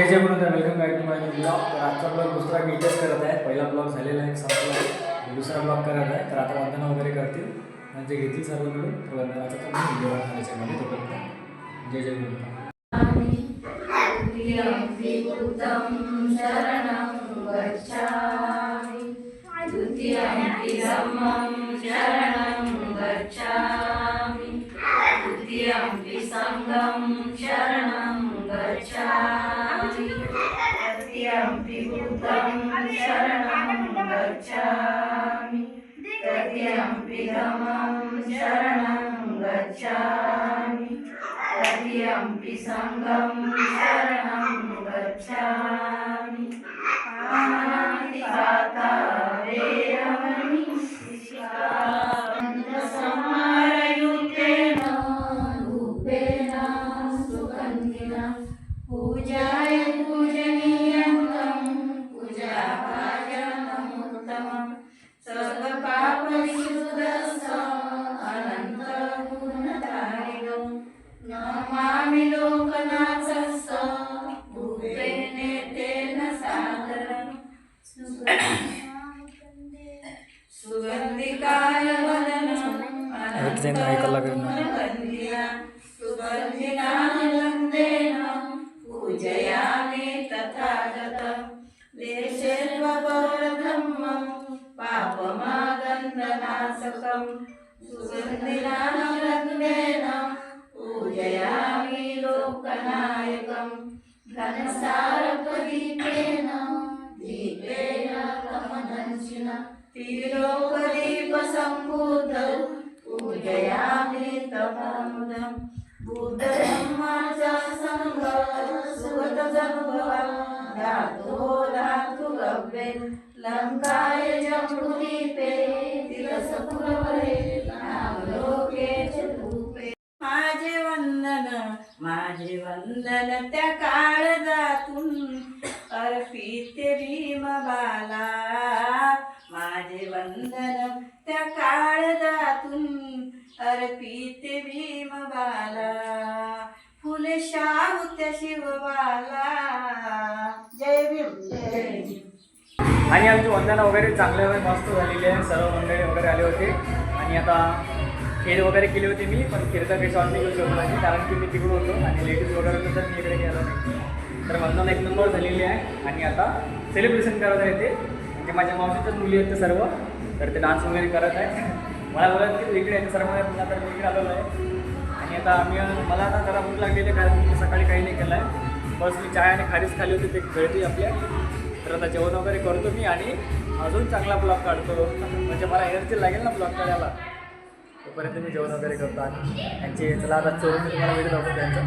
Welcome back to my blog. तर आजचा blog दुसरा मी इथेच करत आहे. पहिला ब्लॉग झालेला आहे, संपला आहे. दुसरा ब्लॉग करत आहे. तर आता वंदना वगैरे करतील म्हणजे घेतील सर्व मिळून. तर वंदनाचा तर मी व्हिडिओ त्याच्यामध्ये तोपर्यंत जय जय गुरुदेव. शरणं गच्छामि द्वितीयंपि धम्मं शरणं गच्छामि तृतीयंपि संघं शरणं गच्छामि तृतीयंपि बुद्धं शरणं गच्छामि तृतीयंपि धम्मं शरणं गच्छामि तृतीयंपि संघं शरणं गच्छामि पाणिपाता वेरमणि शिखामणि समारयुक्तेन रूपेण सुगन्धिना पूजाय पूजनीयं पूजाभाजनमुत्तमं सर्वपापविशुद्धं अनन्तगुणदायिनं नमामि लोकनाथस्य भूतेन तेन सादरं सुगन्धिकाय वदनं अनन्तगुणवन्दिना सुगन्धिनानन्देन पूजयामि तथागतं देशेत्वपरधम्मं पापमादन्दनाशकं सुगन्धिनानन्देन पूजयामि लोकनायकं घनसारपदीपेन दीपेन कमदंशिना त्रिलोकदीपसम्भूतं पूजयामि तमोदं बुद्धधम्माचा संघ सुगतसंभवा धातो धातु गव्ये लंकाय जम्बुदीपे तिलसपुरवरे नामलोके च धूपे माझे वंदन त्या काळजातून अर्पिते भीमबाला माझे वंदन त्या काळजातून अर्पिते भीमबाला फुले शाहू त्या शिवबाला. जय भीम जय भीम. आणि आमची वंदना वगैरे चांगल्या मस्त झालेली आहे. सर्व मंडळी वगैरे आले होते आणि आता खीर वगैरे केली होती मी, पण खीरचा काही शॉट नाही घेऊ शकलो नाही कारण की मी तिकडून होतो आणि लेडीज वगैरे होतं तर मी इकडे गेलो नाही. तर वंदना एक नंबर झालेली आहे आणि आता सेलिब्रेशन करत आहे ते म्हणजे माझ्या मावशीच्याच मुली आहेत ते सर्व. तर ते डान्स वगैरे करत आहे. मला बोलत की तू इकडे आहे सर्व पुन्हा, तर मी इकडे आलेलो आहे. आणि आता मला आता जरा भूक लागलेली कारण मी सकाळी काही नाही केलं आहे. बस मी चाय आणि खारीच खाली होती ते कळते आपल्या. तर आता जेवण वगैरे करतो मी आणि अजून चांगला ब्लॉग काढतो म्हणजे मला एनर्जी लागेल ना ब्लॉग काढायला. तोपर्यंत मी जेवण वगैरे करतो आणि त्यांचे चला आता चोरून मी तुम्हाला व्हिडिओ दाखवतो त्यांचा.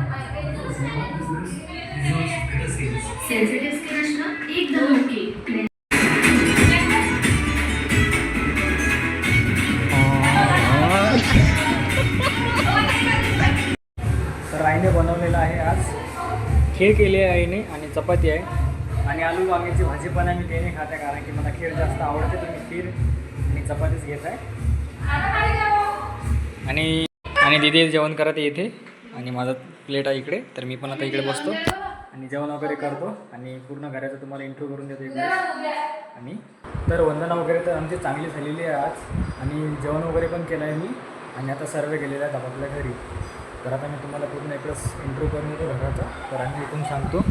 तर आईने बनवलेलं आहे आज खीर केली आहे आईने आणि चपाती आहे आणि आलू वांग्याची भाजी पण आहे. मी ते नाही खात आहे कारण की मला खीर जास्त आवडते तर मी खीर आणि चपातीच घेत आहे. आणि दीदी जेवण करत येते आणि माझा प्लेट आहे इकडे. तर मी पण आता इकडे बसतो आणि जेवण वगैरे करतो आणि पूर्ण घराचं तुम्हाला इंट्रो करून देतो इकडे. आणि तर वंदना वगैरे तर आमची चांगली झालेली आहे आज आणि जेवण वगैरे पण केलं आहे मी आणि आता सर्व गेलेले आहेत आपापल्या घरी. तर आता मी तुम्हाला पूर्ण इकडंच इंट्रो करून देतो घराचा. तर आम्ही इथून सांगतो.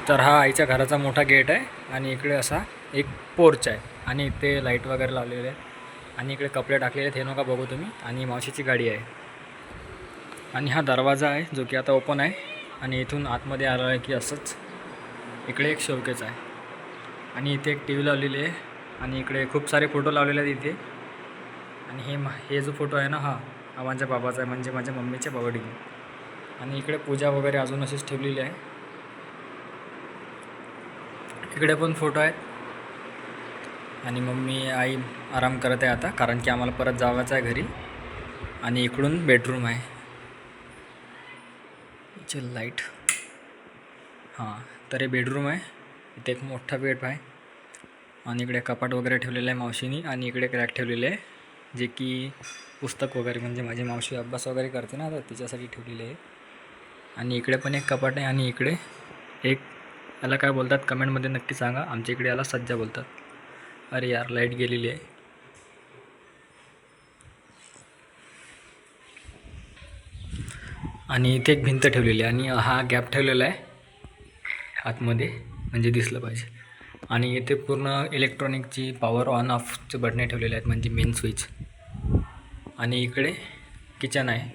तर हा आईच्या घराचा मोठा गेट आहे आणि इकडे असा एक पोर्च आहे आणि इथे लाईट वगैरे लावलेले आहे आणि इकडे कपडे टाकलेले आहेत हे नका बघू तुम्ही. आणि मावशीची गाडी आहे आणि हा दरवाजा आहे जो की आता ओपन आहे आणि इथून आतमध्ये आलं आहे की असंच इकडे एक शोकेस आहे आणि इथे एक TV लावलेली आहे आणि इकडे खूप सारे फोटो लावलेले आहेत इथे. आणि हे जो फोटो आहे ना हा माझ्या बाबाचा आहे म्हणजे माझ्या मम्मीच्या बाबाडी. आणि इकडे पूजा वगैरे अजून अशीच ठेवलेली आहे. इकडे पण फोटो आहेत आणि मम्मी आई आराम करत आहे आता कारण की आम्हाला परत जावायचं आहे घरी. आणि इकडून बेडरूम आहे. चल लाईट हां तर हे बेडरूम आहे. इथे एक मोठा बेड आहे आणि इकडे कपाट वगैरे ठेवलेलं आहे मावशीनी आणि इकडे रॅक ठेवलेले आहे जे की पुस्तक वगैरे म्हणजे माझी मावशी अभ्यास वगैरे करते ना तर तिच्यासाठी ठेवलेले आहे. आणि इकडे पण एक कपाट आहे आणि इकडे एक याला काय बोलतात कमेंटमध्ये नक्की सांगा. आमच्या इकडे याला सज्जा बोलतात. अरे यार लाईट गेलेली आहे. आणि इथे एक भिंत ठेवलेली आहे आणि हा गॅप ठेवलेला आहे आतमध्ये, म्हणजे दिसलं पाहिजे. आणि इथे पूर्ण इलेक्ट्रॉनिकची पॉवर ऑन ऑफचे बटणे ठेवलेले आहेत, म्हणजे मेन स्विच. आणि इकडे किचन आहे.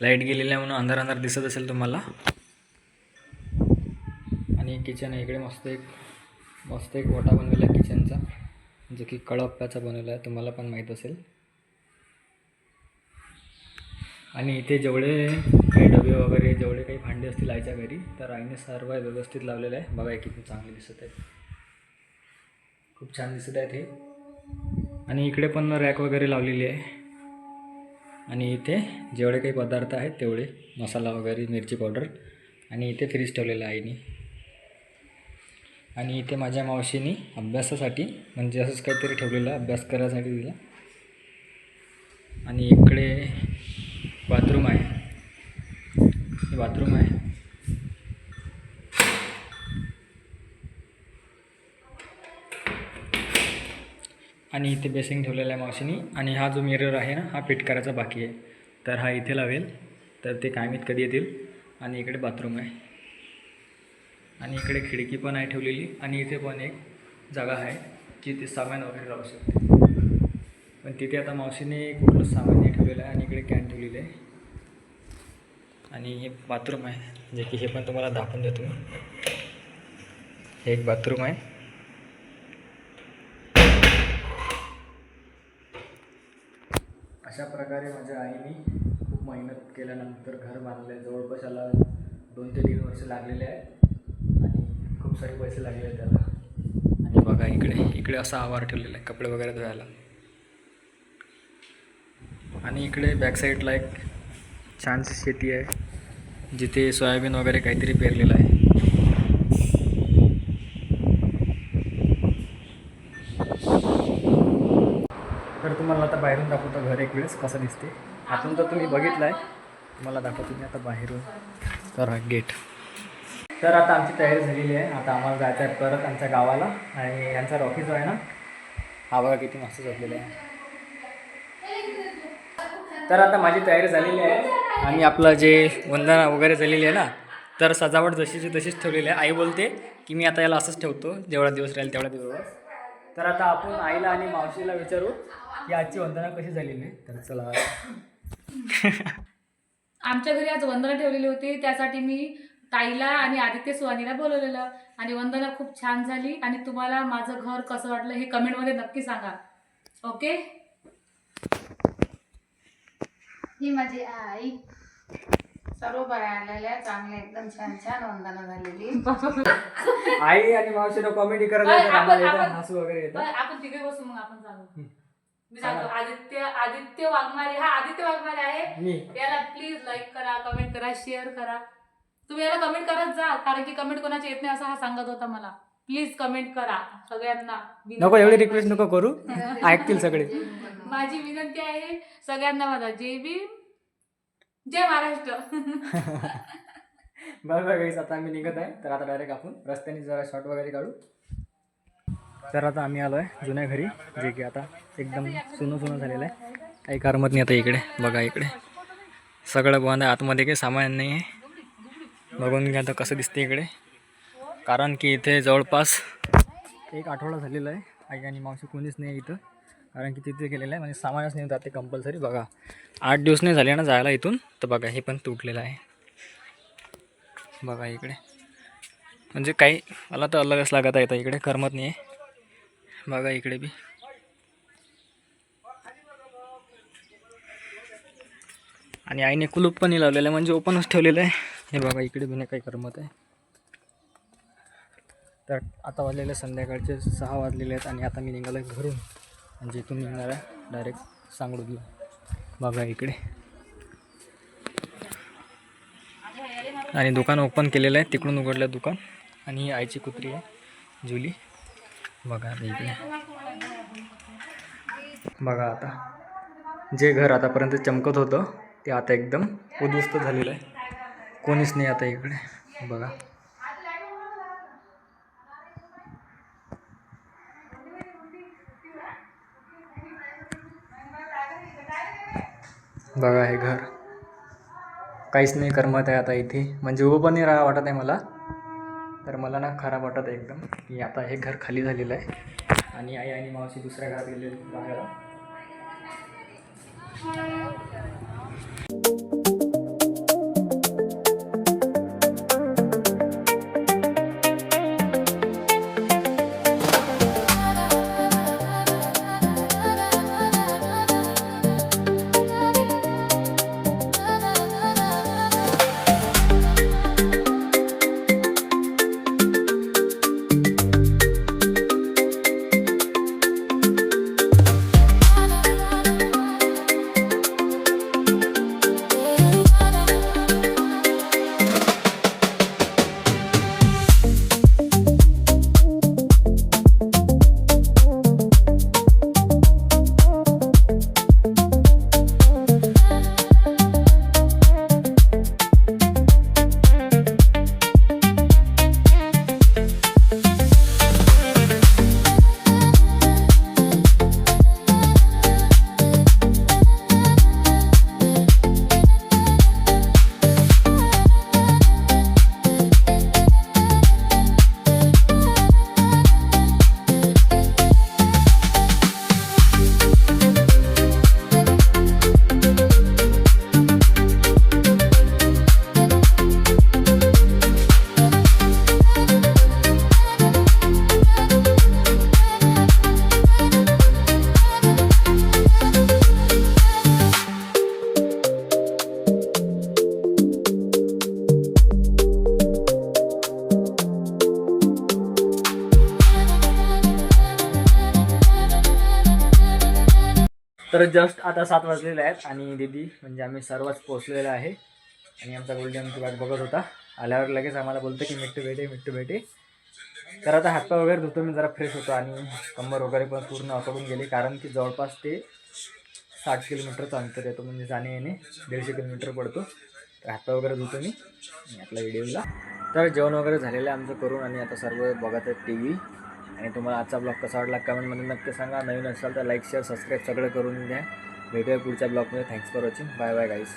लाईट गेलेली आहे म्हणून अंधार अंधार दिसत असेल तुम्हाला. आणि किचन आहे इकडे. मस्त एक ओटा बनवला आहे किचनचा, जो की कळप्प्याचा बनवला आहे, तुम्हाला पण माहीत असेल. आणि इथे जेवढे काही डबे वगैरे जेवढे काही भांडे असतील आईच्या घरी, तर आईने सर्व व्यवस्थित लावलेलं आहे. बघा किती चांगले दिसत आहेत, खूप छान दिसत आहेत हे. आणि इकडे पण रॅक वगैरे लावलेली आहे. आणि इथे जेवढे काही पदार्थ आहेत तेवढे, मसाला वगैरे, मिरची पावडर. आणि इथे फ्रीज ठेवलेलं आहे आईने. आणि इथे माझ्या मावशीने अभ्यासासाठी, म्हणजे असंच काहीतरी ठेवलेलं आहे अभ्यास करायसाठी तिला. आणि इकडे बाथरूम आहे. हे बाथरूम आहे. आणि इथे बेसिंग ठेवलेला आहे मावशीनी. आणि हा जो मिरर आहे ना, हा फिट करायचा बाकी आहे, तर हा इथे लावेल. तर ते काय माहीत कधी येतील. आणि इकडे बाथरूम आहे. आणि इकडे खिडकी पण आहे ठेवलेली. आणि इथे पण एक जागा आहे की ते सामान वगैरे लावू शकते. पण तिथे आता मावशीने कुठलं सामान नाही ठेवलेलं आहे. आणि इकडे कॅन ठेवलेलं आहे. आणि हे बाथरूम आहे, जे की हे पण तुम्हाला दाखवून देतो मी. हे एक बाथरूम आहे. अशा प्रकारे माझ्या आईने खूप मेहनत केल्यानंतर घर बांधलं आहे. जवळपास याला 2 ते 3 वर्ष लागलेले आहेत. आणि खूप सारे पैसे लागले आहेत त्याला. आणि बघा इकडे असा आवार ठेवलेला आहे कपडे वगैरे धुवायला. आणि इकडे बॅक साईडला एक छानशी शेती आहे, जिथे सोयाबीन वगैरे काहीतरी पेरलेलं आहे. तर तुम्हाला आता बाहेरून दाखवतो घर एक वेळेस कसं दिसते. आतून तर तुम्ही बघितलं आहे, तुम्हाला दाखवतो मी आता बाहेरून. तर हा गेट. तर आता आमची तयारी झालेली आहे. आता आम्हाला जायचं आहे परत आमच्या गावाला. आणि यांचा रॉकी जो आहे ना, हा बघा किती मस्त झोपलेला आहे. तर आता माझी तयारी झालेली आहे. आणि आपलं जे वंदना वगैरे झालेली आहे ना, तर सजावट जशीची तशीच ठेवलेली आहे. आई बोलते की मी आता याला असंच ठेवतो, जेवढा दिवस राहील तेवढा दिवस. तर आता आपण आईला आणि मावशीला विचारू की आजची वंदना कशी झालेली आहे. तर चला. आमच्या घरी आज वंदना ठेवलेली होती, त्यासाठी मी ताईला आणि आदित्य सुहानीला बोलवलेलं. आणि वंदना खूप छान झाली. आणि तुम्हाला माझं घर कसं वाटलं हे कमेंटमध्ये नक्की सांगा. ओके. ही माझी आई. सर्व बाया आलेल्या चांगल्या एकदम छान छान वंदना झालेली. आई आणि मावशीला कॉमेडी करायला तर आम्हाला येतं, हसू वगैरे येतं. आपण तिघे बसू, मग आपण सांगू. मी सांगतो आदित्य वाघमारे. हा आदित्य वाघमारे आहे. याला प्लीज लाईक करा, कमेंट करा, शेअर करा. तुम्ही याला कमेंट करत जा, कारण की कमेंट कोणाची येत नाही असं हा सांगत होता मला. प्लीज कमेंट करा सगळ्यांना. नको एवढी रिक्वेस्ट नको करू, ऐकतील सगळे. माझी विनंती आहे सगळ्यांना, माझा जय भीम, जय महाराष्ट्र. बरं गाईस, आता आम्ही निघत आहे. तर आता डायरेक्ट आपण रस्त्याने जरा शॉट वगैरे काढू. तर आता आम्ही आलो आहे जुन्या घरी, जे की आता एकदम सुनं झालेलं आहे. काही करमत नाही आता इकडे. बघा इकडे सगळं बंद आहे, आतमध्ये काही सामान नाही आहे. बघून घ्या आता कसं दिसते इकडे. कारण की इथे जवळपास 1 आठवडा झालेला आहे. आई आणि मावशी कोणीच नाही इथं, कारण की तिथे गेलेलं आहे, म्हणजे सामानच नाही जाते कंपल्सरी. बघा 8 दिवस नाही झाले ना जायला इथून. तर बघा हे पण तुटलेलं आहे. बघा इकडे, म्हणजे काही मला तर अलगच लागत आहे इकडे, करमत नाही आहे. बघा इकडे बी. आणि आईने कुलूप पण लावलेलं आहे, म्हणजे ओपनच ठेवलेलं आहे. हे बघा इकडे बी नाही काही करमत आहे. तर आता वाजलेले संध्याकाळचे 6 वाजलेले आहेत. आणि आता मी निघालो आहे घरून, म्हणजे इथून निघणार आहे डायरेक्ट सांगडूला. बघा इकडे. आणि दुकान ओपन केलेलं आहे, तिकडून उघडलं दुकान. आणि ही आईची कुत्री आहे जुली. बघा आता इकडे. बघा आता जे घर आतापर्यंत चमकत होतं ते आता एकदम उद्ध्वस्त झालेलं आहे. कोणीच नाही आता इकडे. बघा बघा हे घर काहीच नाही करमत आहे आता इथे, म्हणजे उभं पण नाही राहा वाटत आहे मला. तर मला ना खराब वाटत आहे एकदम की आता हे घर खाली झालेलं आहे आणि आई आणि मावशी दुसऱ्या घरात गेलेली बाहेर. तर जस्ट आता 7 वाजलेले आहेत आणि दीदी म्हणजे आम्ही सर्वच पोचलेलो आहे आणि आमचा गोल्डी आमची वाट बघत होता. आल्यावर लगेच आम्हाला बोलतो की मिट्टू भेटे. तर आता हातपाय वगैरे धुतो मी, जरा फ्रेश होतो आणि कंबर वगैरे पण पूर्ण अकडून गेली, कारण की जवळपास ते 60 किलोमीटरचं अंतर येतो, म्हणजे जाणे येणे 150 किलोमीटर पडतो. तर हातपाय वगैरे धुतो मी आणि आपल्या व्हिडिओला. तर जेवण वगैरे झालेलं आहे आमचं करून आणि आता सर्व बघत आहेत TV. आणि तुम्हाला आजचा ब्लॉग कसा वाटला कमेंटमध्ये नक्की सांगा. नवीन असाल तर लाईक शेअर सबस्क्राईब सगळं करून द्या. भेटूया पुढच्या ब्लॉगमध्ये. Thanks for watching. Bye bye guys.